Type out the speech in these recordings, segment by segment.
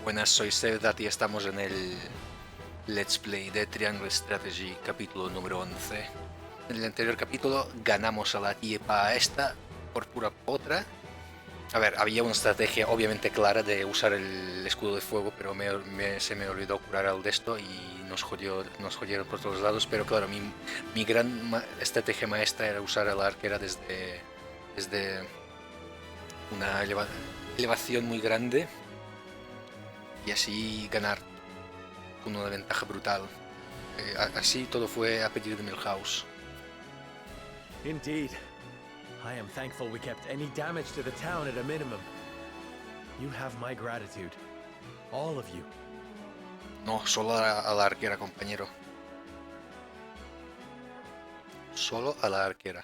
Buenas, soy Sevdat y estamos en el Let's Play de Triangle Strategy, capítulo número 11. En el anterior capítulo ganamos a la tipa esta por pura otra. A ver, había una estrategia obviamente clara de usar el escudo de fuego, pero se me olvidó curar al de esto y nos jodieron por todos lados. Pero claro, mi gran estrategia maestra era usar a la arquera desde una elevación muy grande y así ganar con una ventaja brutal. Así todo fue a pedido de Milhouse. Indeed. I am thankful we kept any damage to the town at a minimum. You have my gratitude. All of you. No, solo a la arquera, compañero. Solo a la arquera.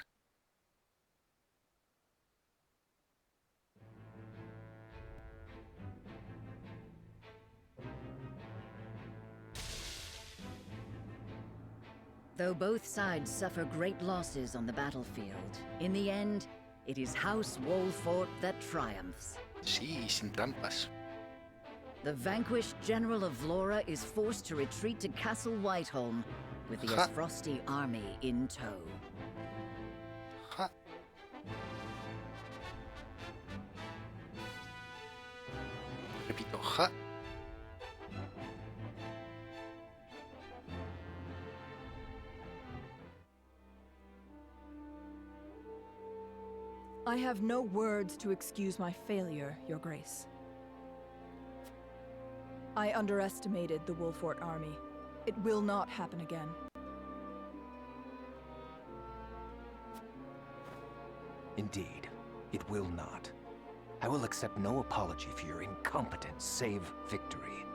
Though both sides suffer great losses on the battlefield, in the end, it is House Wolfort that triumphs. Sí, sin trampas. The vanquished General of Vlora is forced to retreat to Castle Whiteholm, with the Ha. Frosty army in tow. Ja. Repito, ja. I have no words to excuse my failure, Your Grace. I underestimated the Wolfort army. It will not happen again. Indeed, it will not. I will accept no apology for your incompetence, save victory.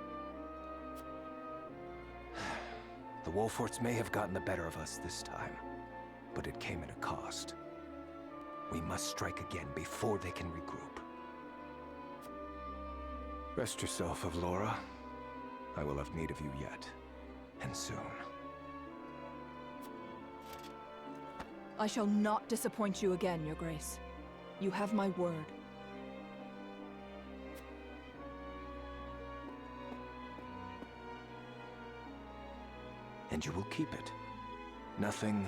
The Wolforts may have gotten the better of us this time, but it came at a cost. We must strike again before they can regroup. Rest yourself, Avlora. I will have need of you yet, and soon. I shall not disappoint you again, Your Grace. You have my word. And you will keep it. Nothing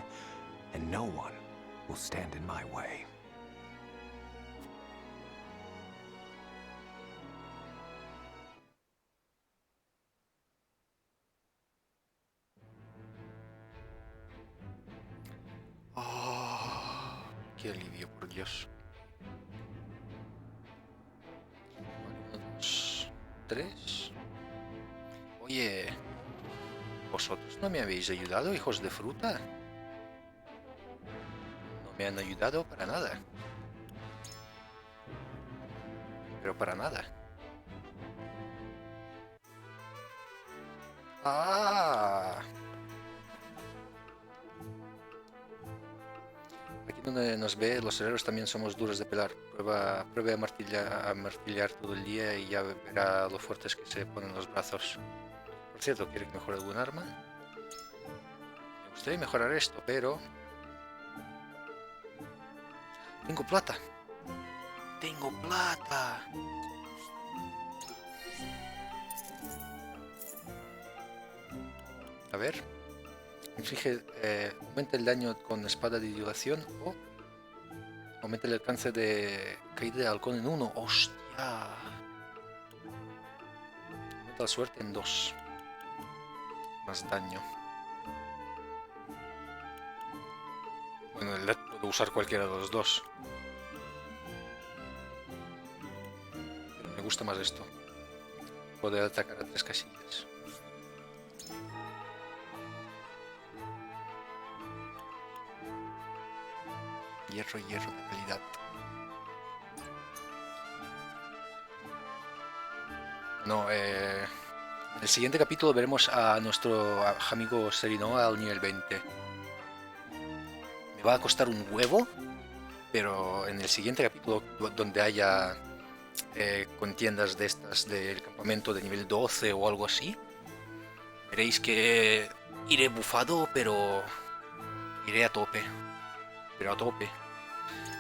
and no one will stand in my way. Oh, qué alivio, por Dios. 1, 2, 3. Oye, ¿vosotros no me habéis ayudado, hijos de fruta? No me han ayudado para nada. Pero para nada. ¡Ah! Aquí donde nos ve, los herreros también somos duros de pelar. Pruebe a martillar todo el día y ya verá lo fuertes que se ponen los brazos. Por cierto, ¿quiere que mejore algún arma? Me gustaría mejorar esto, pero... ¡Tengo plata! ¡Tengo plata! A ver... Inflige, aumenta el daño con espada de dilación o aumenta el alcance de caída de halcón en 1. ¡Hostia! Aumenta la suerte en 2. Más daño. Bueno, el puedo usar cualquiera de los dos. Pero me gusta más esto. Poder atacar a 3 casillas. Hierro de calidad. No, en el siguiente capítulo veremos a nuestro amigo Serinoa al nivel 20. Me va a costar un huevo, pero en el siguiente capítulo donde haya contiendas de estas del campamento de nivel 12 o algo así, veréis que iré bufado, pero iré a tope. Pero a tope.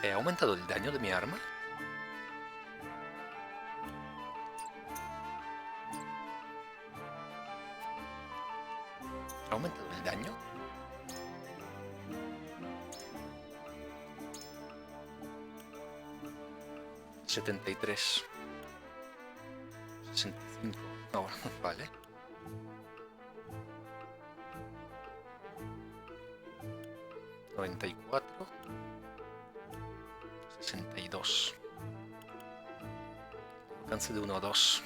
¿He aumentado el daño de mi arma? ¿Ha aumentado el daño? $73. 65. No, vale. $94. 62. Alcance de 1 a 2.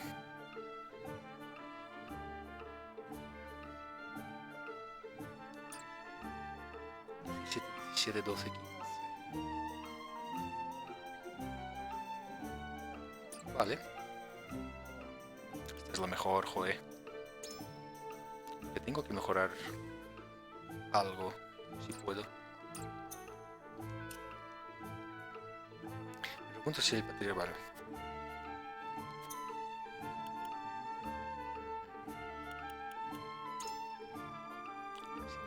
17, 12, 15. Vale. Esta es la mejor, joder. Que tengo que mejorar algo, si puedo. Me pregunto si hay batería, vale.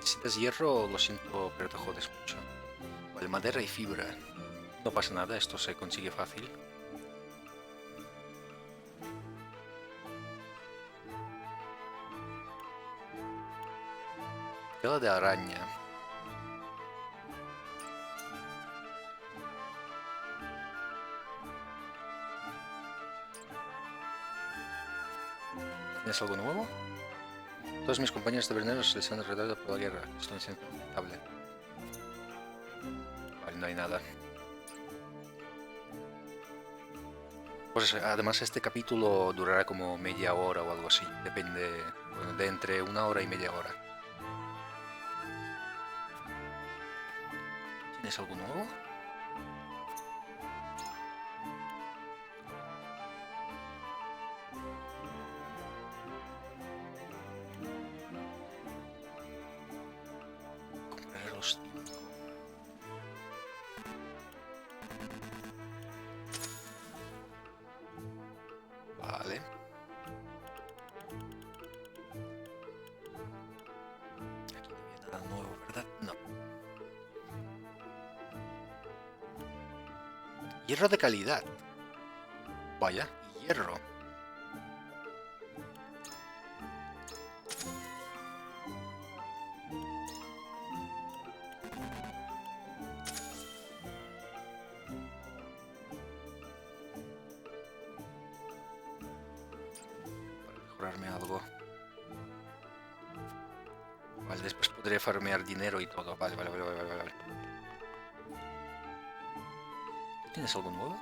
Si necesitas hierro, lo siento, pero te jodes mucho. Vale, madera y fibra. No pasa nada, esto se consigue fácil. Tela de araña. ¿Tienes algo nuevo? Todos mis compañeros taberneros les han derrotado por la guerra. Esto es inaceptable. Vale, no hay nada. Pues además este capítulo durará como media hora o algo así. Depende, bueno, de entre 1 hora y media hora. ¿Tienes algo nuevo? Comprar los 5. Vale. Aquí no había nada nuevo, ¿verdad? No. Hierro de calidad. Vaya, hierro. Para mejorarme algo. Vale, después podré farmear dinero y todo. Vale. ¿Tienes algo nuevo?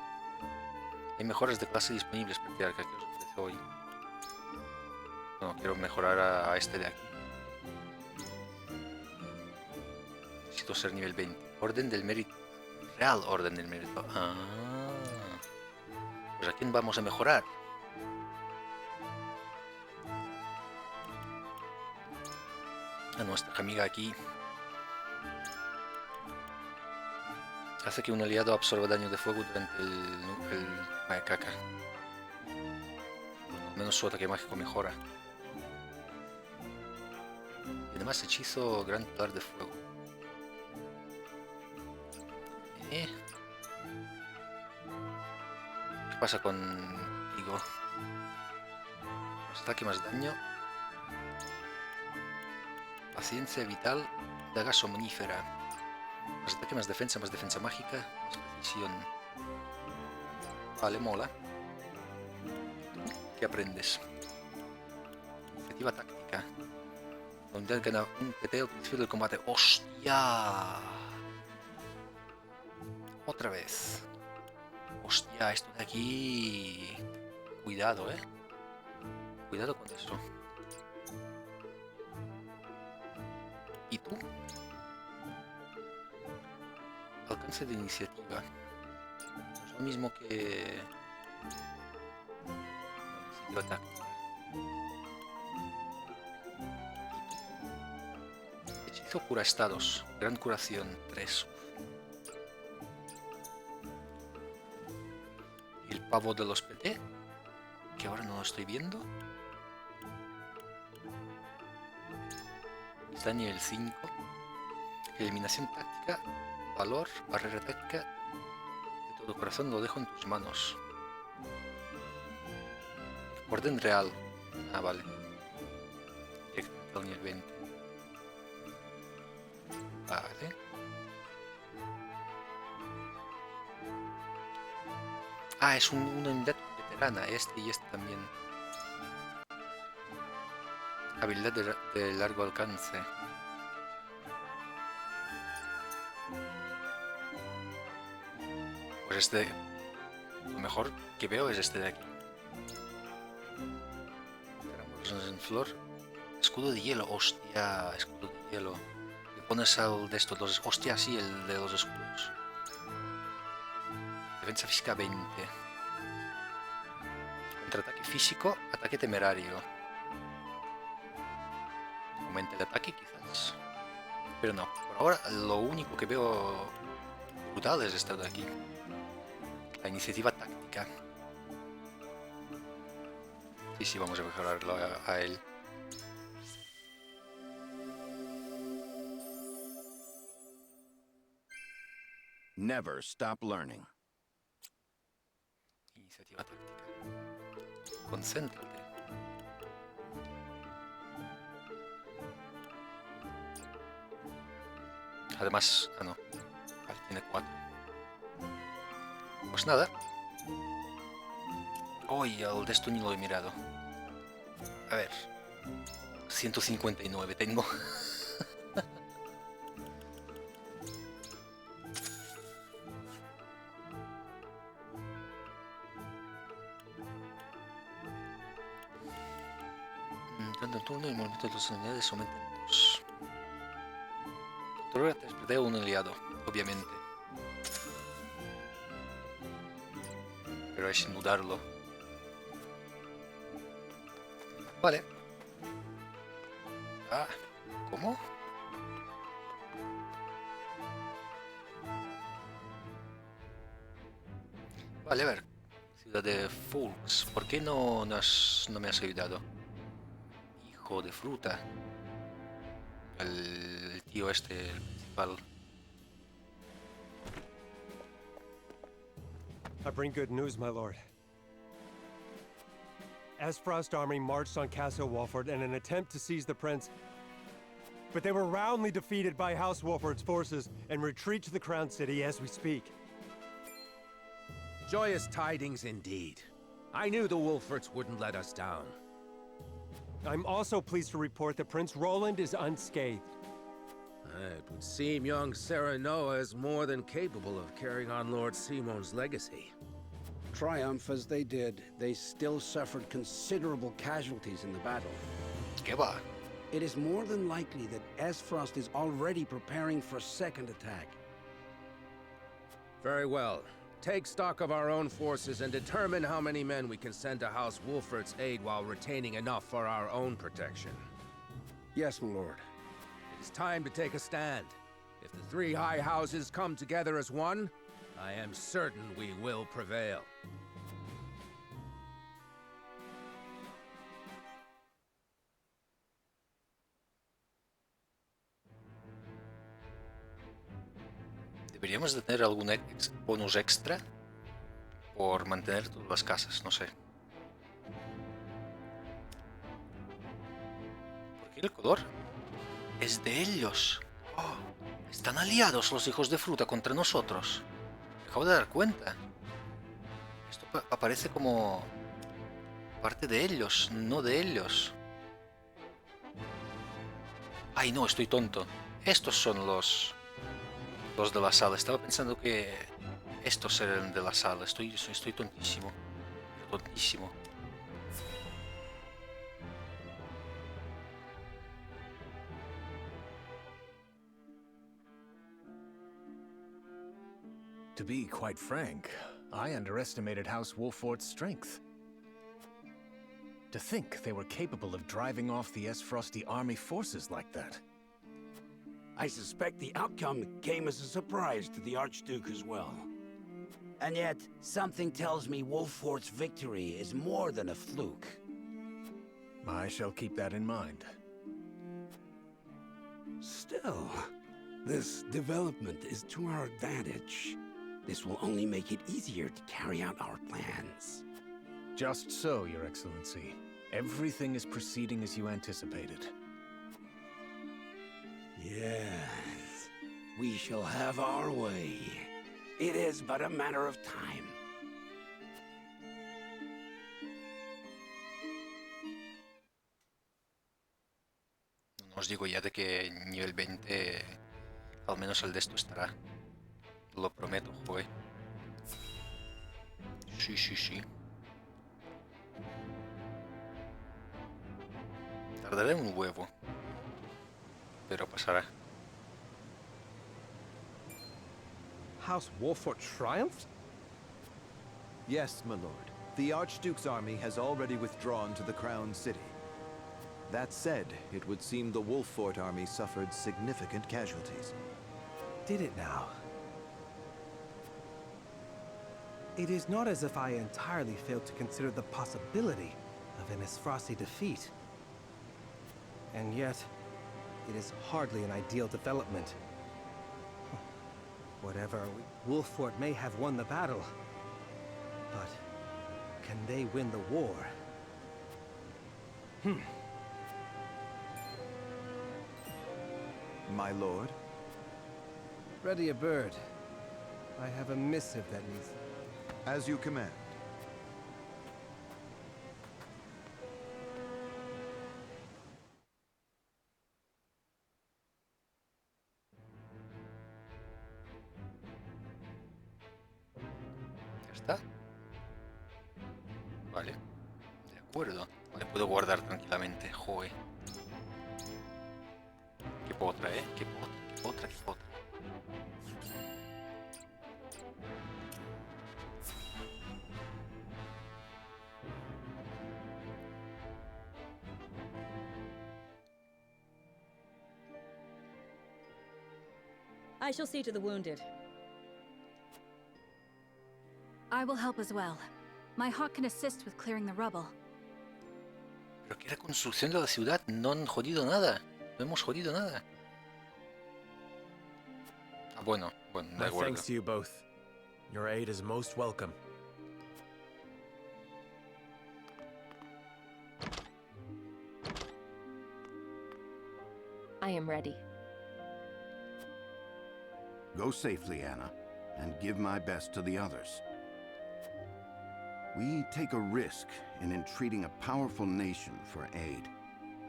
Hay mejoras de clase disponibles, patriarca, que os ofrece hoy. No, quiero mejorar a este de aquí. Necesito ser nivel 20. Orden del mérito. Real orden del mérito. Ah. Pues ¿a quién vamos a mejorar? A nuestra amiga aquí. Hace que un aliado absorba daño de fuego durante el caca. Bueno, al menos su ataque mágico mejora. Y además hechizo gran pilar de fuego. ¿Qué pasa contigo? Más ataque, más daño. Paciencia vital, daga somnífera. Más ataque, más defensa mágica, más precisión. Vale, mola. ¿Qué aprendes? Iniciativa táctica. La unidad gana un PT al principio del combate. ¡Hostia! Otra vez. Hostia, esto de aquí... Cuidado, Cuidado con eso. ¿Y tú? Alcance de iniciativa. Es lo mismo que... Iniciativa táctica. Hechizo cura estados. Gran curación 3. El pavo de los PT. Que ahora no lo estoy viendo. Está nivel 5. Eliminación táctica. Valor, barrera táctica. De todo corazón lo dejo en tus manos. Orden real. Ah, vale. Directamente al nivel 20. Vale. Ah, es una unidad veterana, este y este también. Habilidad de largo alcance. Pues este... Lo mejor que veo es este de aquí. En flor. Escudo de hielo, hostia, escudo de hielo. Le pones al de estos, los... Hostia, sí, el de los escudos. Defensa física 20. Contraataque físico, ataque temerario. Aumenta el ataque quizás. Pero no, por ahora lo único que veo brutal es esta de aquí. La iniciativa táctica. Sí, vamos a mejorarlo a él. Never stop learning. Iniciativa táctica. Concéntrate. Además, no. Vale, tiene 4. Pues nada. Hoy el de esto ni lo he mirado. A ver. 159 tengo. Tanto turno y movimiento de las unidades aumentan 2. Torre perder un aliado, obviamente. Pero es sin dudarlo. Vale. Ah, ¿cómo? Vale, a ver. Ciudad de Fulks. ¿Por qué no me has ayudado? Hijo de fruta. El tío este, el principal. I bring good news, my lord. Esfrost army marched on Castle Wolford in an attempt to seize the prince, but they were roundly defeated by House Wolford's forces and retreat to the Crown City as we speak. Joyous tidings indeed. I knew the Wolforts wouldn't let us down. I'm also pleased to report that Prince Roland is unscathed. It would seem young Serenoa is more than capable of carrying on Lord Simon's legacy. Triumph as they did, they still suffered considerable casualties in the battle. ¿Qué va? It is more than likely that Esfrost is already preparing for a second attack. Very well. Take stock of our own forces and determine how many men we can send to House Wolfort's aid while retaining enough for our own protection. Yes, my lord. It is time to take a stand. If the three high houses come together as one, I am certain we will prevail. Deberíamos de tener algún bonus extra por mantener todas las casas, no sé. ¿Por qué el color? Es de ellos. Oh, están aliados los hijos de fruta contra nosotros. Me acabo de dar cuenta. Esto aparece como parte de ellos, no de ellos. Ay, no, estoy tonto. Estos son los de la sala. Estaba pensando que estos eran de la sala. Estoy tontísimo. Tontísimo. To be quite frank, I underestimated House Wolfort's strength. To think they were capable of driving off the Esfrosty army forces like that. I suspect the outcome came as a surprise to the Archduke as well. And yet, something tells me Wolfort's victory is more than a fluke. I shall keep that in mind. Still, this development is to our advantage. This will only make it easier to carry out our plans. Just so, Your Excellency. Everything is proceeding as you anticipated. Yes. We shall have our way. It is but a matter of time. Os digo ya de que nivel 20, al menos el de esto estará. Lo prometo, joder. Sí, sí, sí. Tardaré un huevo, pero pasará. House Wolfort triumphed? Yes, my lord. The Archduke's army has already withdrawn to the Crown City. That said, it would seem the Wolfort army suffered significant casualties. Did it now? It is not as if I entirely failed to consider the possibility of an Esfrasi defeat. And yet, it is hardly an ideal development. Whatever, Wolfort may have won the battle, but can they win the war? My lord? Ready a bird. I have a missive that needs... As you command. ¿Ya está? Vale. De acuerdo. Vale, puedo guardar tranquilamente. Joder. ¿Qué potra, eh? ¿Qué potra? ¿Qué potra? ¿Qué potra? I shall see to the wounded. I will help as well. My hawk can assist with clearing the rubble. Pero que era construcción de la ciudad, no han jodido nada. No hemos jodido nada. Ah, bueno, de My acuerdo. thanks to you both. Your aid is most welcome. I am ready. Go safely, Anna, and give my best to the others. We take a risk in entreating a powerful nation for aid.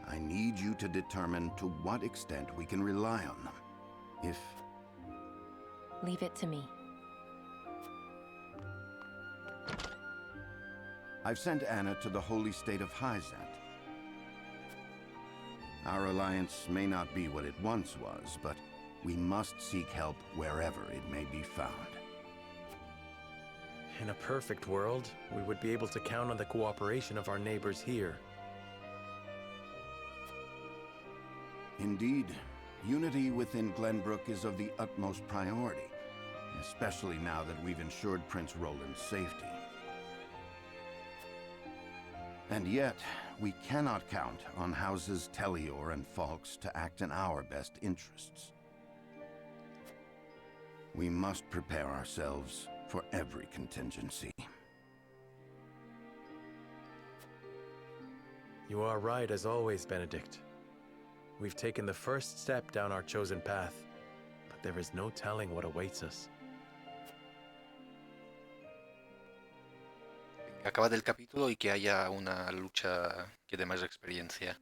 I need you to determine to what extent we can rely on them. If... Leave it to me. I've sent Anna to the holy state of Hyzant. Our alliance may not be what it once was, but we must seek help wherever it may be found. In a perfect world, we would be able to count on the cooperation of our neighbors here. Indeed, unity within Glenbrook is of the utmost priority, especially now that we've ensured Prince Roland's safety. And yet, we cannot count on houses Tellior and Falks to act in our best interests. We must prepare ourselves for every contingency. You are right as always, Benedict. We've taken the first step down our chosen path, but there is no telling what awaits us. Acaba el capítulo y que haya una lucha que dé más experiencia.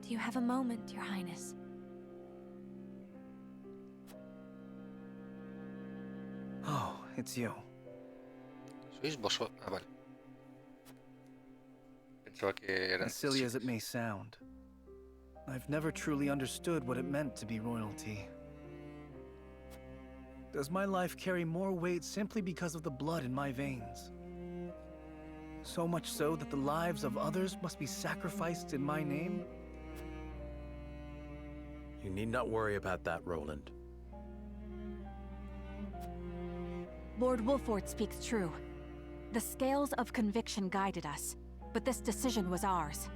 Do you have a moment, Your Highness? Oh, it's you. ¿Sois vosotros? Ah, vale. Pensaba que eran... As silly as it may sound, I've never truly understood what it meant to be royalty. Does my life carry more weight simply because of the blood in my veins? So much so that the lives of others must be sacrificed in my name? You need not worry about that, Roland. Lord Wolfort speaks true. The scales of conviction guided us, but this decision was ours.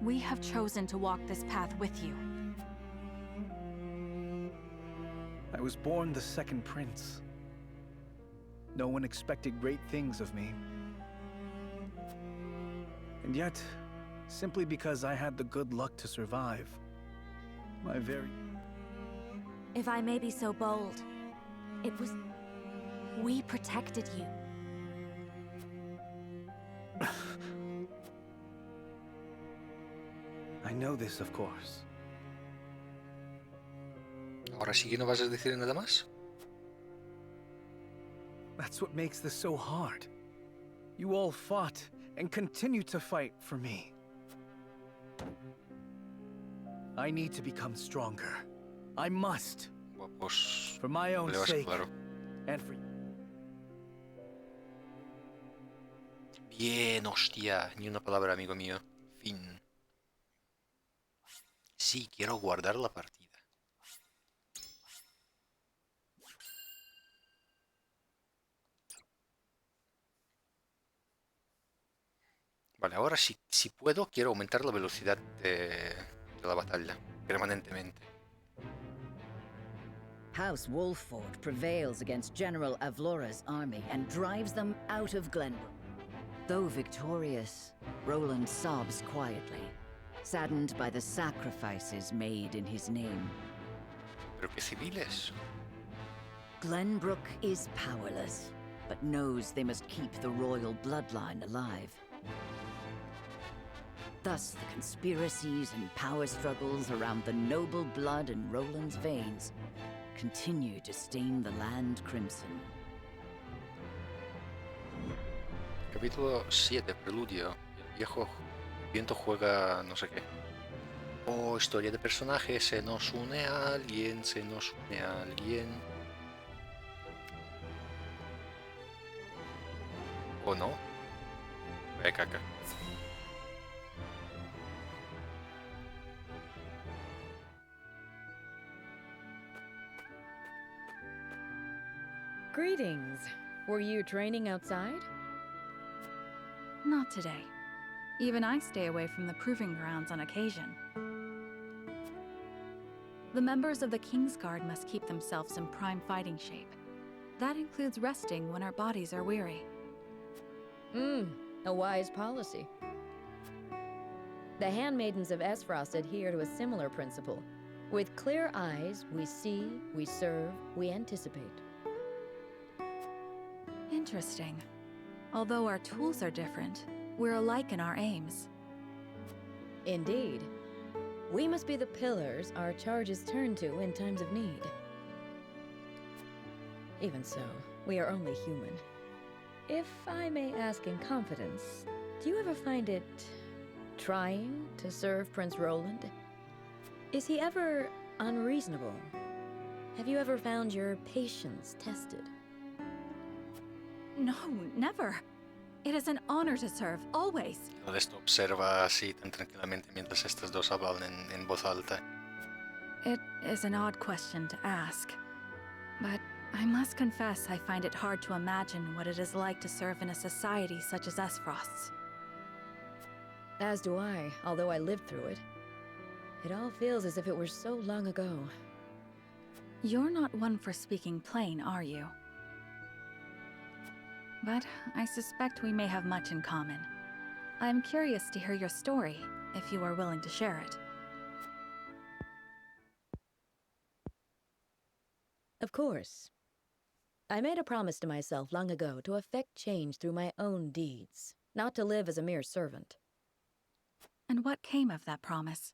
We have chosen to walk this path with you. I was born the second prince. No one expected great things of me. And yet, simply because I had the good luck to survive, My very... If I may be so bold, it was... we protected you. I know this, of course. ¿Ahora sí que no vas a decir nada más? That's what makes this so hard. You all fought and continue to fight for me. I need to become stronger. I must. Pues, for my own sake. Claro. And for... Bien, hostia. Ni una palabra, amigo mío. Fin. Sí, quiero guardar la partida. Vale, ahora si puedo, quiero aumentar la velocidad de la batalla, permanentemente. House Wolffort prevails against General Avlora's army and drives them out of Glenbrook. Though victorious, Roland sobs quietly, saddened by the sacrifices made in his name. ¿Pero qué civiles? Glenbrook is powerless, but knows they must keep the royal bloodline alive. Thus, the conspiracies and power struggles around the noble blood in Roland's veins continue to stain the land crimson. Capítulo 7, Preludio. El viejo viento juega no sé qué. Oh, historia de personajes, se nos une a alguien, se nos une a alguien. ¿O no? Vaya caca. Greetings. Were you training outside? Not today. Even I stay away from the proving grounds on occasion. The members of the Kingsguard must keep themselves in prime fighting shape. That includes resting when our bodies are weary. A wise policy. The Handmaidens of Esfrost adhere to a similar principle. With clear eyes, we see, we serve, we anticipate. Interesting. Although our tools are different, we're alike in our aims. Indeed. We must be the pillars our charges turn to in times of need. Even so, we are only human. If I may ask in confidence, do you ever find it trying to serve Prince Roland? Is he ever unreasonable? Have you ever found your patience tested? No, never. It is an honor to serve, always. Esto observa así tan tranquilamente mientras estas dos hablan en voz alta. It is an odd question to ask, but I must confess I find it hard to imagine what it is like to serve in a society such as Esfrost's. As do I, although I lived through it. It all feels as if it were so long ago. You're not one for speaking plain, are you? But I suspect we may have much in common. I'm curious to hear your story, if you are willing to share it. Of course. I made a promise to myself long ago to effect change through my own deeds, not to live as a mere servant. And what came of that promise?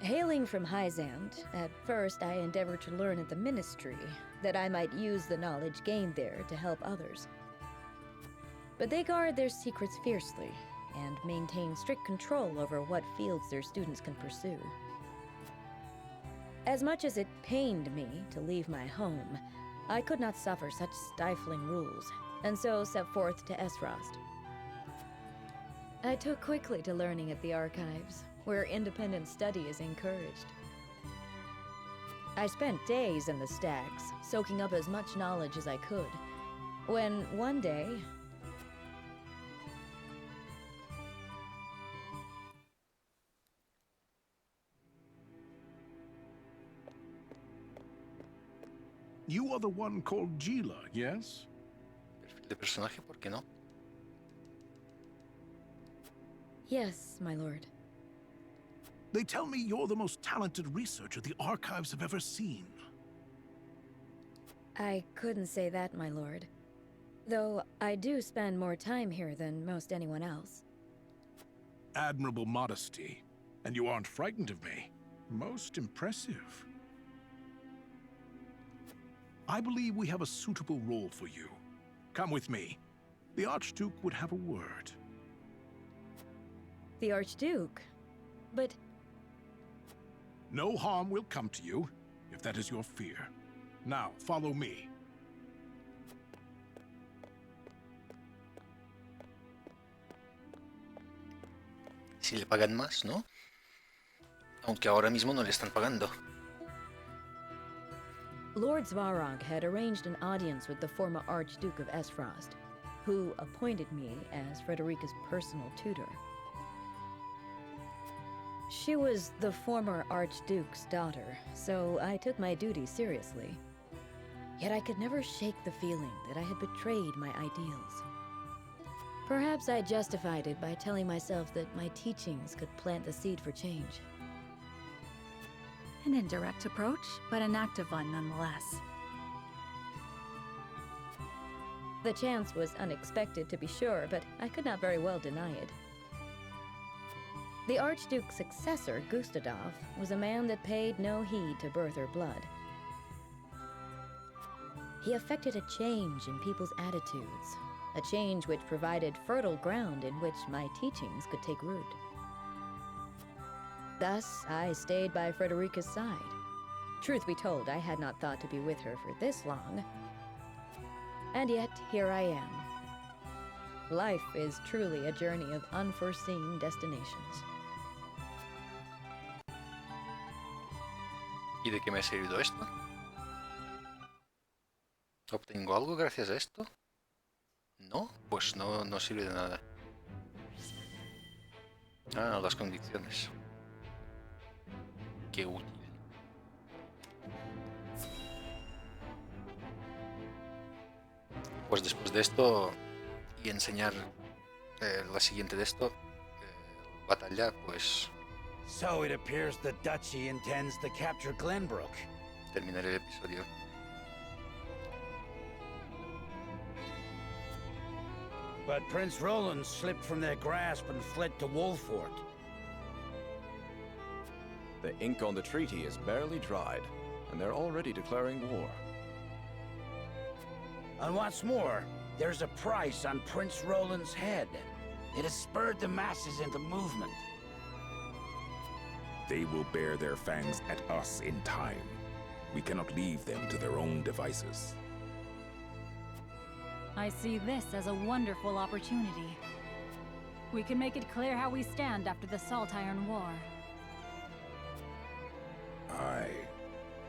Hailing from Hyzand, at first I endeavored to learn at the Ministry, that I might use the knowledge gained there to help others. But they guard their secrets fiercely, and maintain strict control over what fields their students can pursue. As much as it pained me to leave my home, I could not suffer such stifling rules, and so set forth to Esfrost. I took quickly to learning at the Archives, where independent study is encouraged. I spent days in the stacks, soaking up as much knowledge as I could, when one day... You are the one called Gila, yes? Perfil de personaje, ¿por qué no? Yes, my lord. They tell me you're the most talented researcher the archives have ever seen. I couldn't say that, my lord. Though I do spend more time here than most anyone else. Admirable modesty. And you aren't frightened of me. Most impressive. I believe we have a suitable role for you. Come with me. The Archduke would have a word. The Archduke? But... No harm will come to you, if that is your fear. Now, follow me. Si le pagan más, ¿no? Aunque ahora mismo no le están pagando. Lord Svarog had arranged an audience with the former Archduke of Esfrost, who appointed me as Frederica's personal tutor. She was the former Archduke's daughter, so I took my duties seriously. Yet I could never shake the feeling that I had betrayed my ideals. Perhaps I justified it by telling myself that my teachings could plant the seed for change. An indirect approach, but an active one nonetheless. The chance was unexpected, to be sure, but I could not very well deny it. The Archduke's successor, Gustadov, was a man that paid no heed to birth or blood. He effected a change in people's attitudes, a change which provided fertile ground in which my teachings could take root. Thus, I stayed by Frederica's side. Truth be told, I had not thought to be with her for this long. And yet, here I am. Life is truly a journey of unforeseen destinations. ¿Y de qué me ha servido esto? ¿Obtengo algo gracias a esto? ¿No? Pues no sirve de nada. Ah, las condiciones. Qué útil. Pues después de esto y enseñar la siguiente de esto, batalla, pues... So it appears the Duchy intends to capture Glenbrook. Terminaré el episodio. But Prince Roland slipped from their grasp and fled to Wolfort. The ink on the treaty is barely dried, and they're already declaring war. And what's more, there's a price on Prince Roland's head. It has spurred the masses into movement. They will bear their fangs at us in time. We cannot leave them to their own devices. I see this as a wonderful opportunity. We can make it clear how we stand after the Saltiron War. Aye.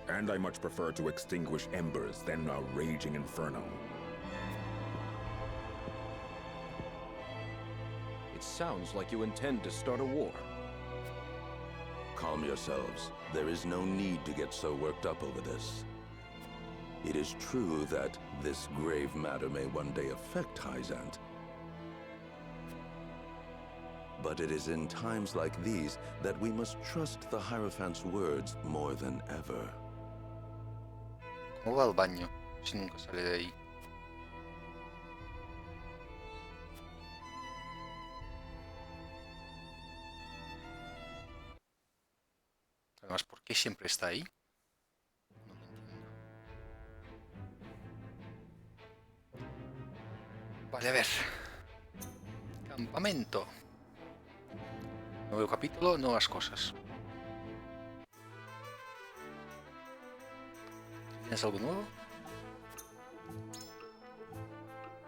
And I much prefer to extinguish embers than a raging inferno. It sounds like you intend to start a war. Calm yourselves. There is no need to get so worked up over this. It is true that this grave matter may one day affect Hyzant. But it is in times like these that we must trust the Hierophant's words more than ever. ¿Cómo va al baño? Si nunca sale de ahí. Además, ¿por qué siempre está ahí? No lo entiendo. Vale, a ver. Campamento. Nuevo capítulo, nuevas cosas. ¿Tienes algo nuevo?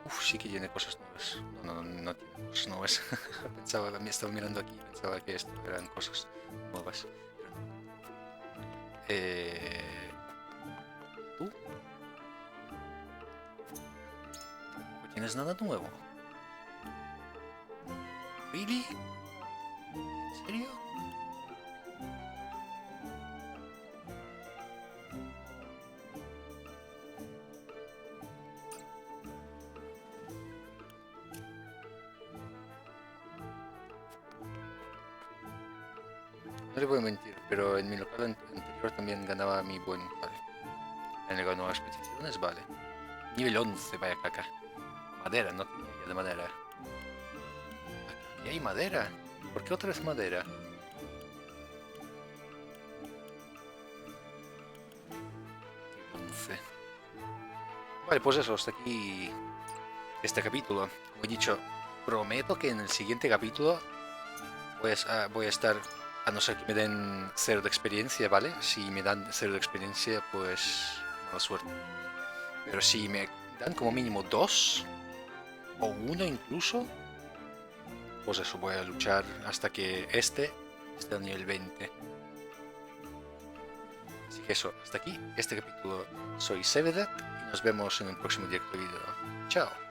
Uf, sí que tiene cosas nuevas. No tiene cosas nuevas. Pensaba, me estaba mirando aquí, pensaba que esto eran cosas nuevas. ¿Tú? ¿No tienes nada nuevo? ¿Really? ¿En serio? No le voy a mentir, pero en mi local anterior también ganaba mi buen tal. En el nuevas expediciones, vale. Nivel 11, vaya caca. Madera, no tenía idea de madera. Aquí hay madera. ¿Por qué otra vez madera? 11. Vale, pues eso, hasta aquí este capítulo. Como he dicho, prometo que en el siguiente capítulo pues, voy a estar, a no ser que me den 0 de experiencia, ¿vale? Si me dan 0 de experiencia, pues mala suerte. Pero si me dan como mínimo 2 o 1 incluso, pues eso, voy a luchar hasta que esté al nivel 20. Así que eso, hasta aquí este capítulo. Soy Sevedat y nos vemos en un próximo directo video. Chao.